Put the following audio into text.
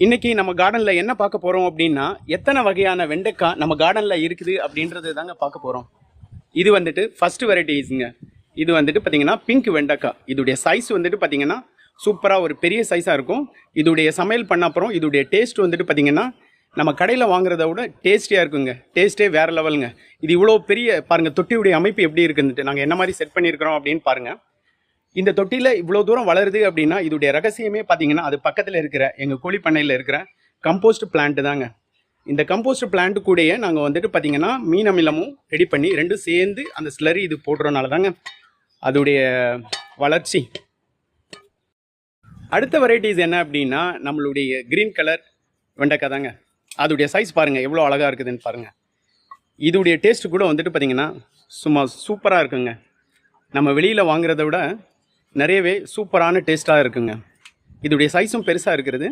இன்னைக்கு நம்ம கார்டன்ல என்ன பார்க்க போறோம் அப்படின்னா, எத்தனை வகையான வெண்டைக்காய் நம்ம கார்டன்ல இருக்குது அப்படின்றது தாங்க பார்க்க போறோம். இது வந்துட்டு ஃபர்ஸ்ட் வெரைட்டிஸ்ங்க. இது வந்துட்டு பார்த்தீங்கன்னா பிங்க் வெண்டைக்காய். இதுடைய சைஸ் வந்துட்டு பார்த்தீங்கன்னா சூப்பராக ஒரு பெரிய சைஸாக இருக்கும். இதுடைய சமையல் பண்ண அப்புறம் இதுடைய டேஸ்ட் வந்துட்டு பார்த்தீங்கன்னா நம்ம கடையில் வாங்குறத விட டேஸ்டியாக இருக்குங்க. டேஸ்ட்டே வேறு லெவலுங்க. இது இவ்வளோ பெரிய பாருங்கள், தொட்டியுடைய அமைப்பு எப்படி இருக்குன்னுட்டு நாங்கள் என்ன மாதிரி செட் பண்ணியிருக்கிறோம் அப்படின்னு பாருங்கள். இந்த தொட்டியில் இவ்வளோ தூரம் வளருது அப்படின்னா இதோடைய ரகசியமே பார்த்தீங்கன்னா அது பக்கத்தில் இருக்கிற எங்கள் கோழி பண்ணையில் இருக்கிற கம்போஸ்ட் பிளான்ட் தாங்க. இந்த கம்போஸ்ட் பிளான்ட் கூடயே நாங்கள் வந்துட்டு பார்த்தீங்கன்னா மீன் அமிலமும் ரெடி பண்ணி ரெண்டும் சேர்ந்து அந்த ஸ்லரி இது போடுறதுனால தாங்க அதோடைய வளர்ச்சி. அடுத்த வெரைட்டிஸ் என்ன அப்படின்னா நம்மளுடைய க்ரீன் கலர் வெண்டைக்காய் தாங்க. அதோடைய சைஸ் பாருங்கள் எவ்வளோ அழகாக இருக்குதுன்னு பாருங்கள். இதோடைய டேஸ்ட்டு கூட வந்துட்டு பார்த்தீங்கன்னா சும்மா சூப்பராக இருக்குங்க. நம்ம வெளியில் வாங்குறத விட நிறையவே சூப்பரான டேஸ்ட்டாக இருக்குங்க. இதோடைய சைஸும் பெருசாக இருக்கிறது.